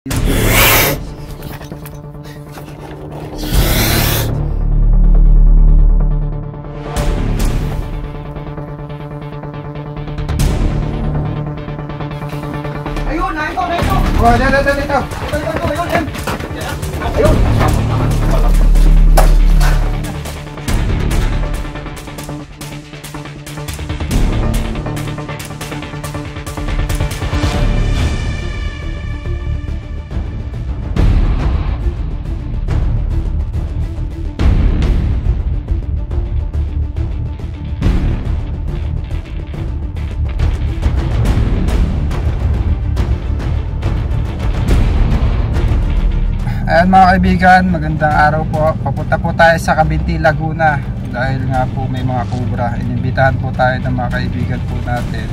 Ayun, naito. Oh, dito. Ayun. Ayan mga kaibigan, magandang araw po. Papunta po tayo sa Cavinti, Laguna. Dahil nga po may mga cobra. Inimbitahan po tayo ng mga kaibigan po natin,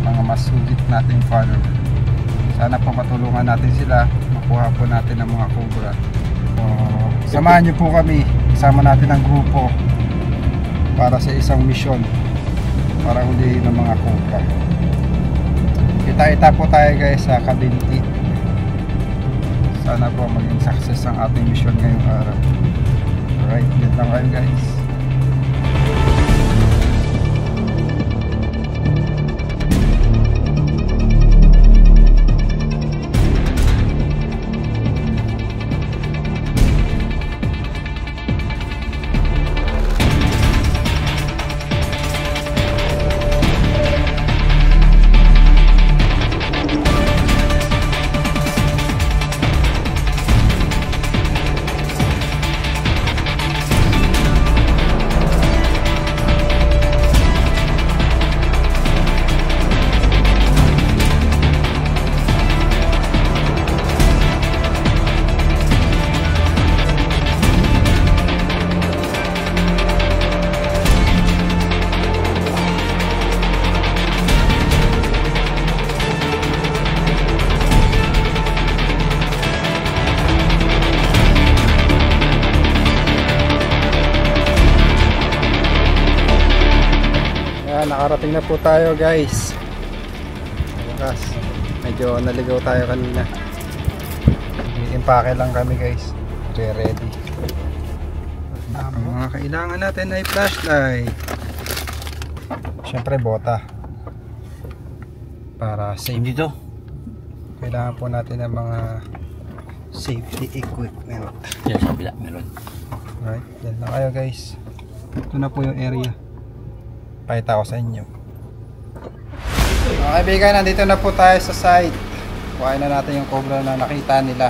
mga masugit nating follower. Sana po matulungan natin sila, makuha po natin ang mga cobra. So, samahan nyo po kami, kasama natin ang grupo para sa isang misyon para hulihin ng mga cobra. Kita-kita po tayo guys sa Cavinti. Sana po maging success ang ating mission ngayong araw. Alright, yan lang kayo guys. Nakarating na po tayo guys. Bukas, medyo naligaw tayo kanina. I-impake lang kami guys. Ready. Ang mga kailangan natin ay flashlight. Siyempre bota. Para safe dito. Kailangan po natin ng mga safety equipment. Yan sa kabila meron. Alright, yan lang kayo guys. Ito na po yung area. Pakita ko sa inyo. Mga kaibigan, nandito na po tayo sa site. Kuhain na natin yung cobra na nakita nila.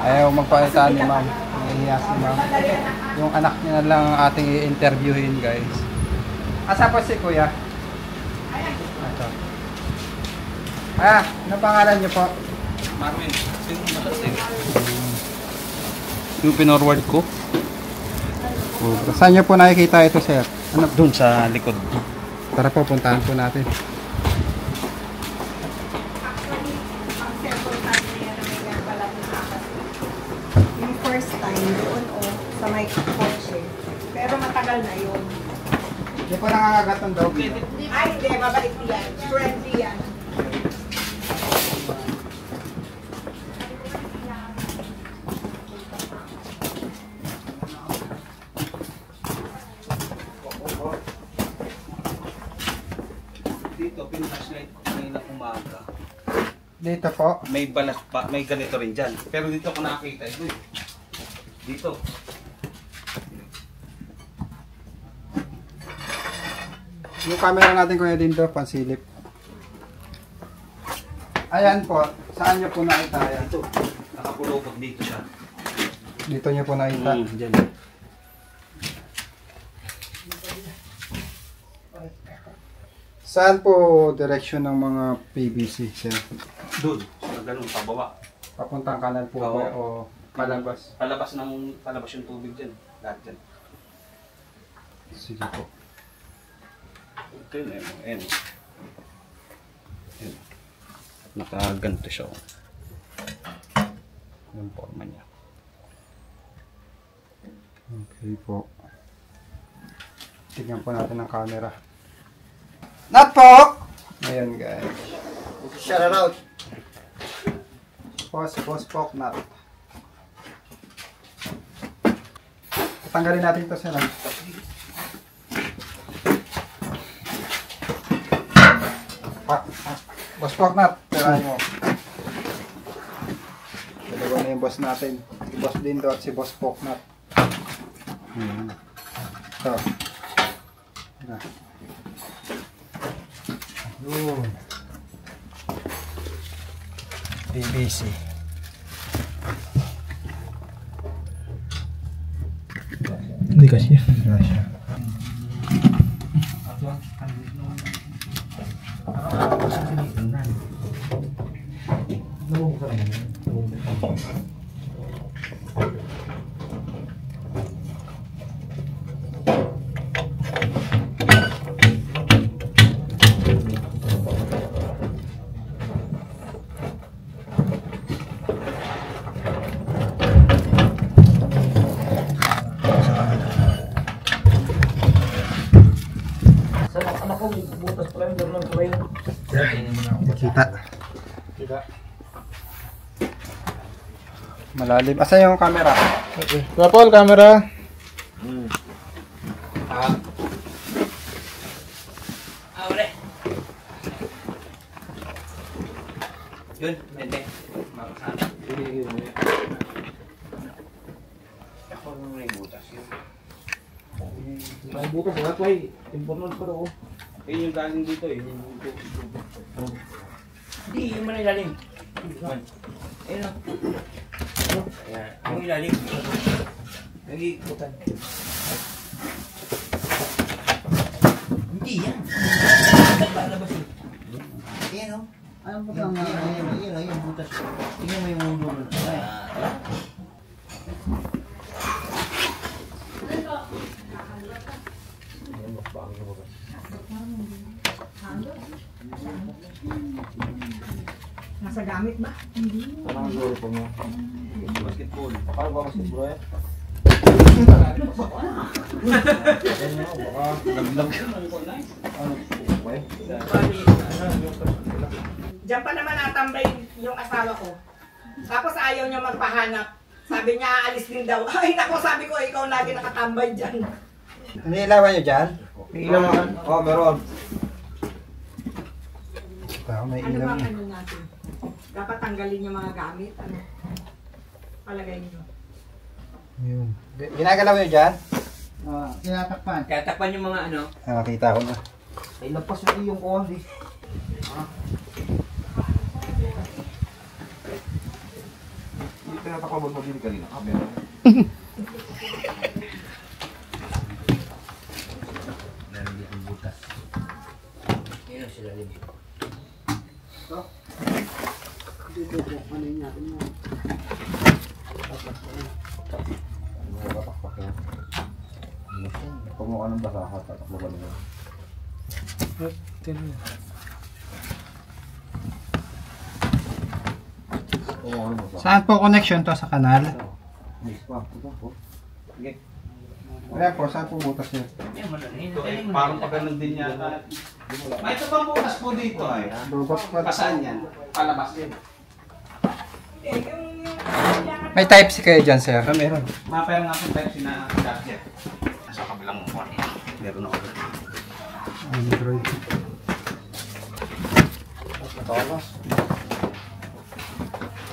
Ayaw magpakita ni ma'am. Nahihiya si ma'am. Yung anak niya na lang ang ating i-interviewin guys. Asa po si kuya? Ito. Ano pangalan niyo po? Marvin, yung pinorward ko Cobra. Saan niyo po nakikita ito sir? Ano? doon sa likod. Tara po, puntahan po natin. Yung first time doon sa may kotse. Pero matagal na yun. Hindi po nangangagat ang dog. Ay, hindi. Babalik yan. Friendly yan. Dito, pinashlight ko kanina umaga. Dito po. May balat pa, may ganito rin dyan. Pero dito ko nakakita ito eh. Dito. Yung camera natin kuya din do, pansilip. Ayan po. Saan niyo po nakita yan? Dito. Nakapulupot dito siya. Dito niyo po nakita. Dyan. Saan po direction ng mga PVC, sir? Doon. Sa ganun, pababa. Papuntang kanan po Oo. ba o palabas? Palabas yung tubig dyan. Lahat dyan. Sige po. Ito yun eh. Ayan. Ayan. Nakaganto siya. Yung forma niya. Okay po. Tignan po natin ang camera. Not po! Ayan guys. Shout out. po si Boss Poknat. Tanggalin natin ito sila. Boss Poknat, tirahin mo. Dalawa na yung boss natin. Si Boss Dindo at si Boss Poknat. Ito. Yun. BBC. Hindi kasi. Kita. Malalim. Asa yung camera? Kapol, camera. Uli. Yun, hindi. Makasana. Ako nung may butas yun. May bukas, wala pa eh. Important pa rin. Yun yung galing dito eh. Hindi, yung manilalim. Ayun lang. Ayan, yung ilalim. Nag-iikutan. Hindi yan. Palabas yun. Ayan o. Ano ba ang ayan o, yung butas. Tingnan mo yung mundo. Nasa gamit ba? Hindi. Parang guro po mo. Basketball. Parang ba basketball eh? Laglag. Diyan pa naman natambay yung asawa ko. Tapos ayaw niya magpahanap. Sabi niya aalis din daw. Ay nako, sabi ko ikaw lagi nakatambay dyan. Iniilawan nyo dyan? May ilaw naman. Oo, meron. May Ano ilaw bang niya. ano natin? Dapat tanggalin yung mga gamit. Ano? Palagay niyo. Yun. Ginagalaw nyo dyan? Tinatakpan. Tatakpan yung mga ano. Nakakita ko na. Ay, lampas yung iyong kuhan eh. Hindi tinatakpan mo mabili kanina. Meron. Narinig ang butas. Yun ang sila rin. Pumukha ng basahat at makabali mo. Saan po connection to sa kanal? Wala po, saan po butas yun? Ito ay parang pagkanan din yata. May ito pang bukas po dito ay. Bukas pa. Pasaan yan? Palabas din. May type C kayo dyan, sir? Meron. Mapayang nga po tayo sina-charger. Nasa kabilang mukha niya. Meron ako. Android.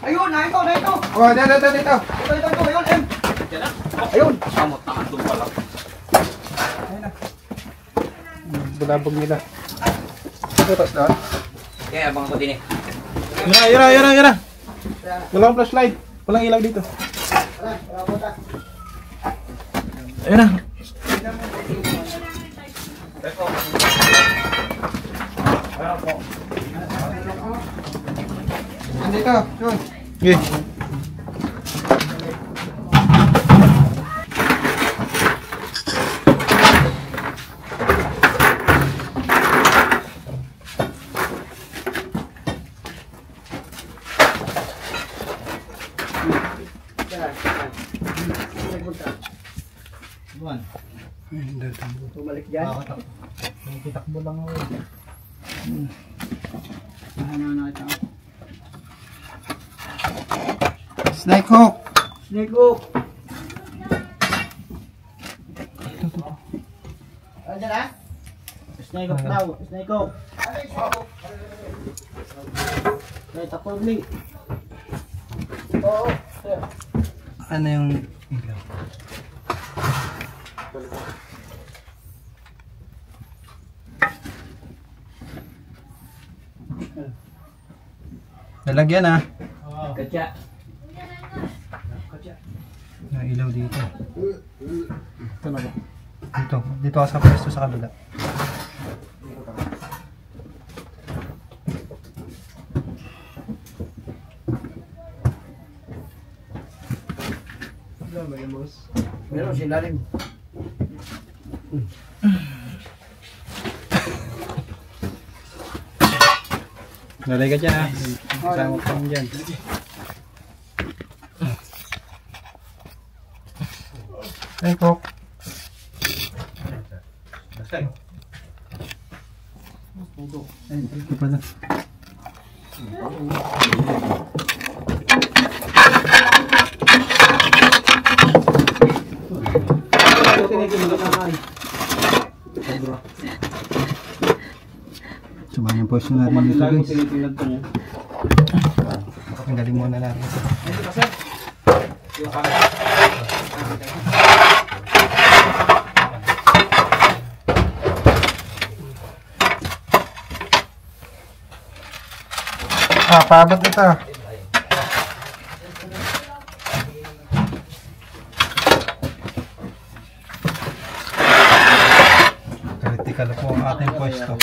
Ayun! Ito! Oh, dito. Ito! Ayun! M! Diyan na. Ayun! Samot na doon pala. Bulabog nila. Butas doon? Kaya abang ko din eh. Yara! Walang flashlight. Walang ilaw dito. Ayun na. Andito, yun. Okay. Bumalik dyan. Kitakbo lang ako. Ano na ito? Snake hook. Snake hook. Andiyan na? Snake hook daw. Snake hook. Ay, tapos ni. Oo. Ano yung ilaw? Lalagyan ah. Katya. Yung ilaw dito. Dito ka sa pwesto sa kabila. Meron sila rin. Lalay ka dyan ah. Kasama ko dyan. Ay, Kok. Ito pala. Sumali yung pwesto natin dito guys. Tanggalin muna natin. Paabot ito. Critical po ang ating pwesto.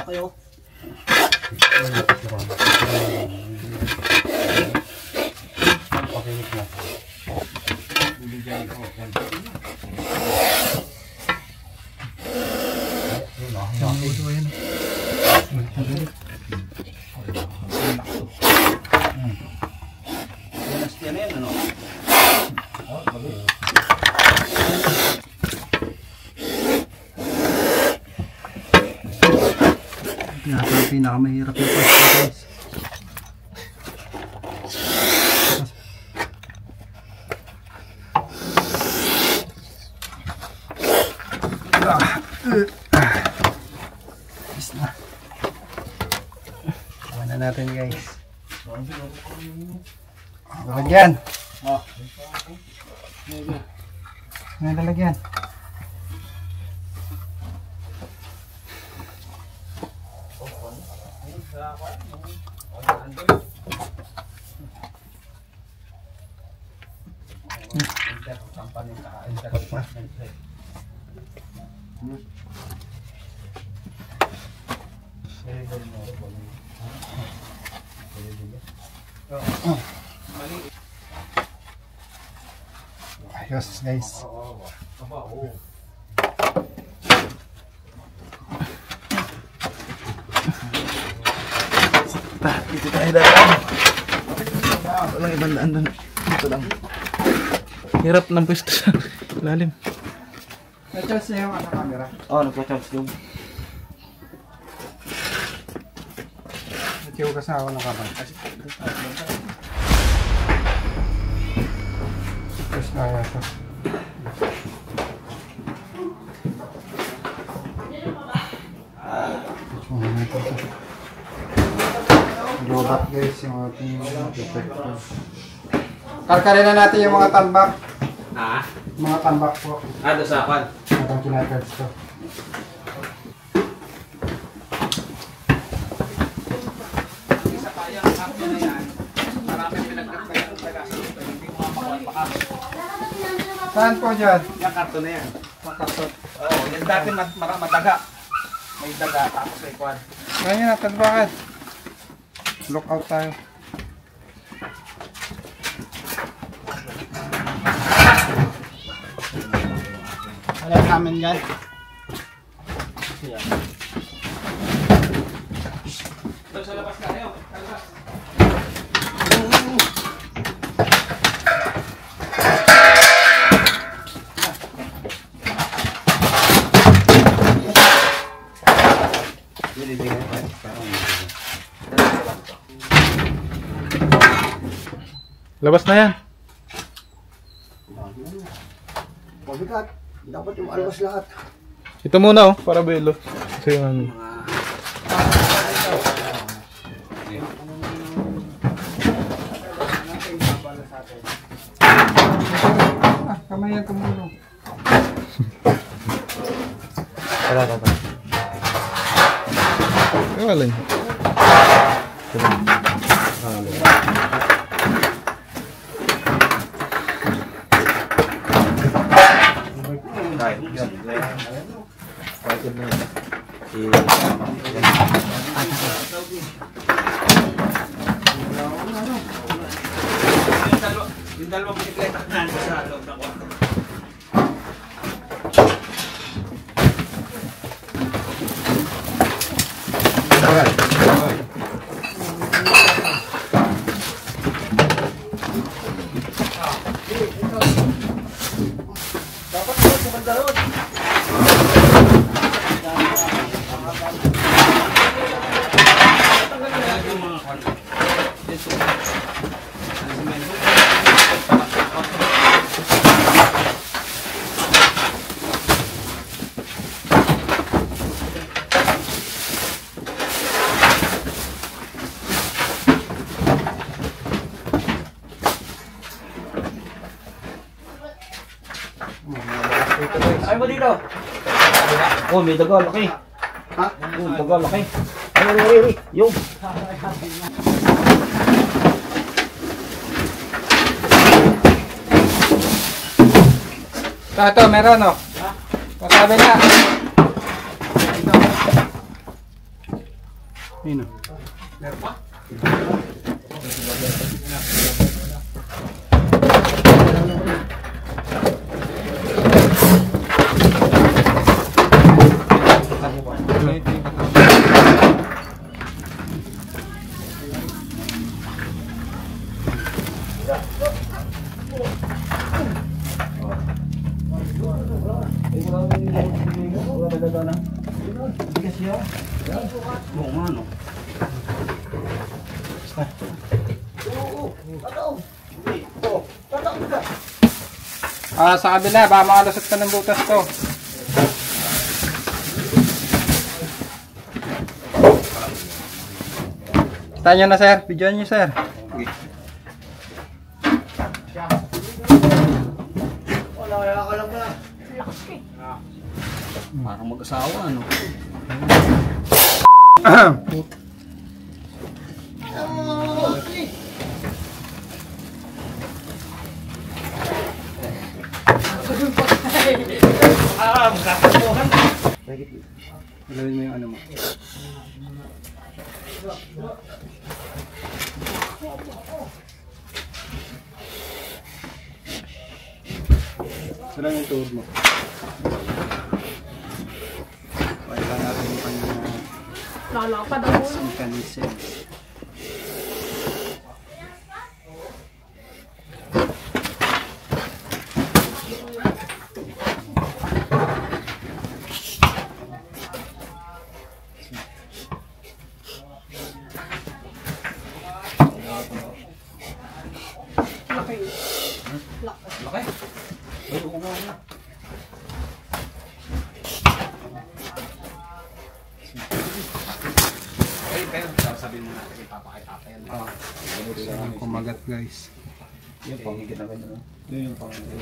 Kayo. Pinakamahirap yung pwesto guys. Is na. Gawa na natin guys. Lalagyan. Lalagyan. Ayos guys. Dito tayo dadaan. Walang ibang daan doon. Dito lang. Hirap ng pwesto sa lalim. Na-charge niya yung camera. Oo, nagpa-charge doon. Natiyo ka sa ako ng kamay. Tapos na nga ito. Lobat guys yung ating detector. Karkarin na natin yung mga tambak. Ah? Mga tambak po. Dosapan. Matang kinakats ko. Saan po dyan? Yung karton na yan. Mga karton. Oo, yan dati mataga. May daga, tapos may kwan. Ngayon na, talbakan. Look out tayo. namin yan. Sa labas na kayo. Sa labas. Labas na yan. Mabigat. Dapat yung alwas lahat. Ito muna para belo. Kasi yung Kamayan ka muna. Wala. Galing. Yung dalawang bisikleta nandun sa loob ng kwarto. Ay mo dito. Oh, may daga laki. Ha? Oh, daga laki. Ay. Yung. Ito, meron oh. Masabi na. Yun oh. Meron pa? Sa kabila, baka makalusot ka ng butas to. Kita nyo na sir, video nyo sir. Wala, kaya ka lang na. Parang mag-asawa, ano? Ilawin mo yung ano mo. Sarang yung tuhod mo. Kailangan natin yung kanyang Lalapad ako. mechanism. Kumagat guys. Yung pangigit na ganyan. Yung pangigit.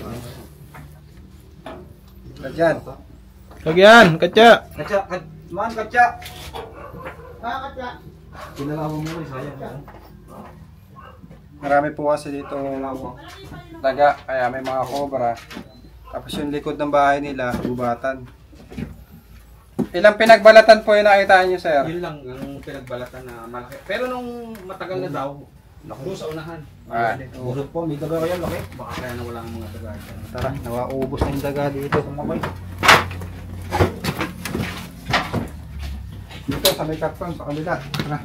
Lagyan. Lagyan, katya. Katsa, man, katsa. Kakatya. Kinalaman mo rin, sayang. Marami po kasi dito daga, kaya may mga cobra. Tapos yung likod ng bahay nila, gubatan. Ilang pinagbalatan po yung nakita nyo, sir? Yun lang, ang pinagbalatan na malaki. Pero nung matagal na daw, doon sa unahan. Burot po, may daga kaya laki. Baka kaya nawala ang mga daga. Tara, nawaubos na yung daga dito. dito sa may karton sa kabila. Tara.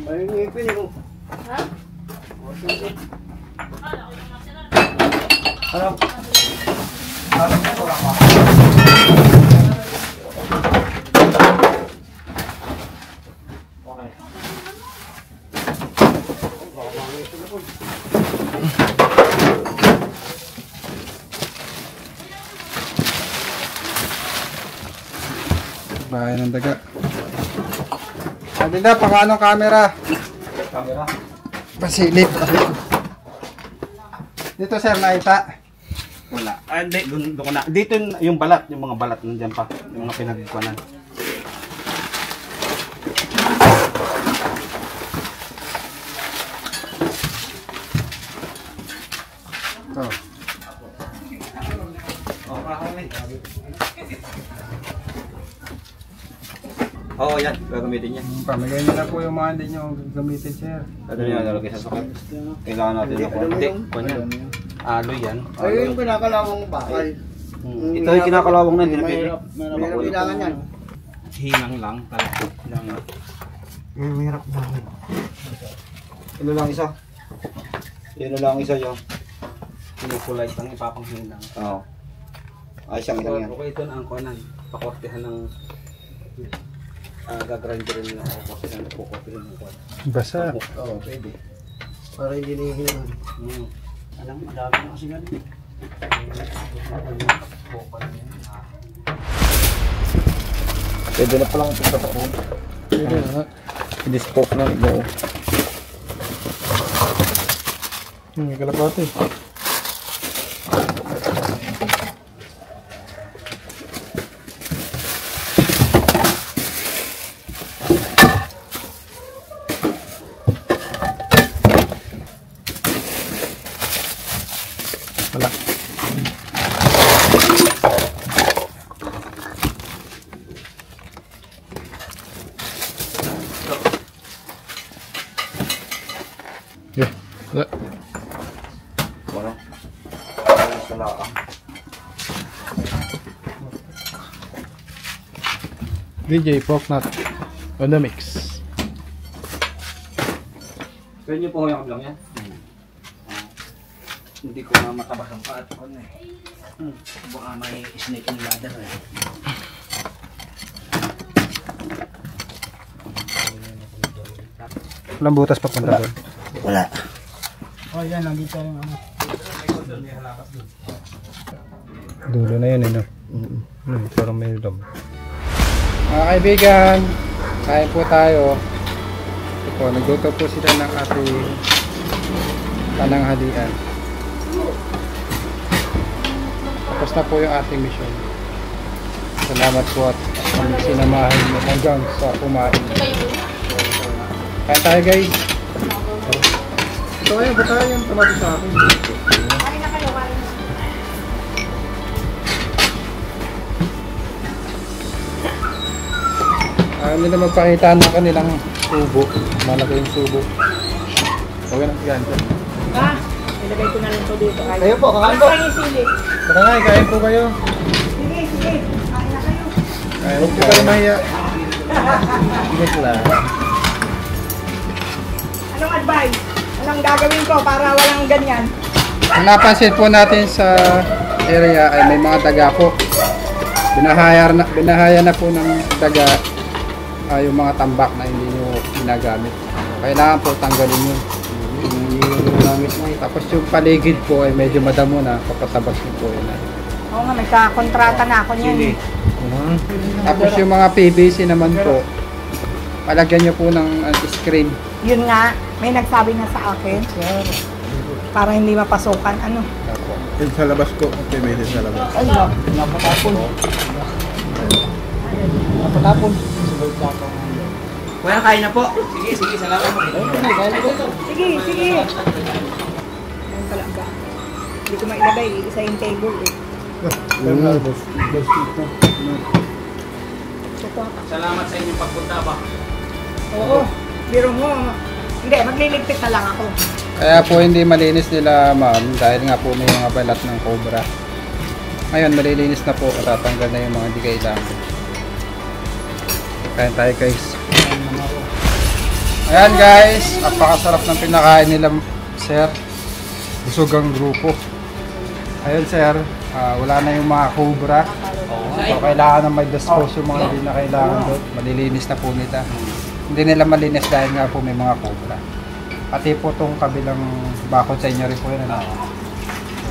Ay, ngipin mo. Ano? Bahay ng daga. Adinda, pang anong camera? Camera? Pasilip. Dito sir, nakita. Wala. Ah, hindi. Doon ko na. Dito yung balat. Yung mga balat. Nandiyan pa. Yung mga pinagkuhanan. Ito. Oo, yan. Gagamitin niya. Pamigay nyo na po yung mga hindi nyo gamitin sir. Ano yan? Nalagay sa sukat. Kailangan natin ng konti. Kunyan. Aloy yan. Ay, yung pinakalawang bakal. Ito yung kinakalawang na. Hindi na pwede. Mahirap kailangan yan. Hinang lang. Talaga. Hinang lang. Mahirap bakal. Ito lang isa. Yun na lang isa yun. Pinukulay pang ipapanghin lang. Oo. Ay, siyang isang yan. Okay, ito na ang kuhanan. Pakortehan ng gagrinderin na ako kasi nagpukortehan ng kuhanan. Basa. Oo, pwede. Para hindi nahihilan. Alam mo, madami na kasi ganun. Pwede na palang ito sa taon. Pwede na. Hindi spoke na ito. May kalapate. Wala. Yeah. Wala. Wala. Wala. DJ Porknut on the mix. Pwede niyo po yung kabilang yan? Hindi ko na matabas ang paat ko na eh. Baka may snake and ladder eh. Walang butas papunta doon. Wala. Oh, yan. Nandito yung ano. Dulo na yun eh, no? Parang may loob. Mga kaibigan, kain po tayo. Ito po, nagluto po sila ng ating pananghalian. Tapos na po yung ating mission. Salamat po at sinamahan mo hanggang sa kumain. Kain tayo guys. Ito kayo, ba't tayo yung tumati sa akin? Kain na kayo, kain na. Ayaw nila magpakita ng kanilang subo. Malaki yung subo. Okay na, yan. Ah, nilagay ko na lang ito dito. Kayo po, kakain po. Ano yung sili? Tara nga, kain po kayo. Sige, sige. Kain na kayo. Huwag po kayo mahiya. Ingat lang. Anong advice? Anong gagawin ko para walang ganyan? Ang napansin po natin sa area ay may mga daga po. Binahaya na po ng daga yung mga tambak na hindi nyo ginagamit. Kailangan po tanggalin yun. Tapos yung paligid po ay medyo madamo na, papasabas nyo po yun. Oo nga, may kakontrata na ako niyan. Tapos yung mga PVC naman po, palagyan nyo po ng screen. Yun nga, may nagsabi na sa akin. Para hindi mapasukan. Ano? Yung sa labas ko, okay, may sa labas. Ay, napatapon. Napatapon. Kuya, kain na po. Sige, sige, salamat po. Sige, sige. Ayun pala ba? Hindi ko mailagay. Isa yung table eh. Salamat sa inyong pagpunta ba? Oo. Biro mo. Hindi, magliligpit na lang ako. Kaya po hindi malinis nila ma'am dahil nga po may mga balat ng cobra. Ngayon malilinis na po, tatanggal na yung mga hindi kailangan. Kain tayo guys. Ayan guys, napakasarap ng pinakain nila sir. Busog ang grupo. Ayun sir, wala na yung mga cobra. So kailangan na may dispose yung mga hindi na kailangan doon. Malilinis na po nila. Hindi nila malinis dahil nga po may mga cobra. Pati po itong kabilang bakod sa inyo rin po yun.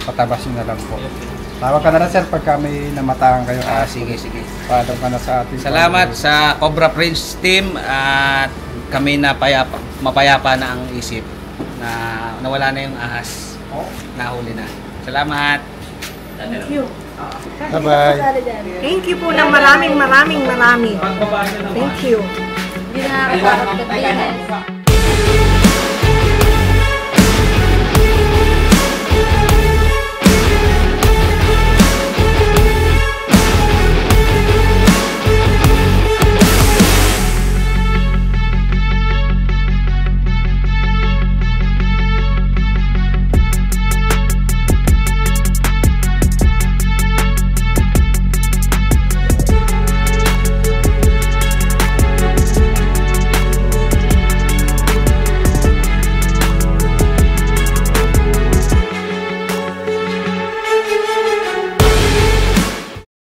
Patabas nyo na lang po. Tawag ka na lang sir pagka may namatahan kayo. Sige. Paalam ka na sa atin. Salamat sa Cobra Prince team at kami na mapayapa na ang isip na nawala na yung ahas. Nahuli na. Salamat. Thank you. Bye-bye. Thank you po ng maraming. Thank you. Hindi na nakakatakot ka din.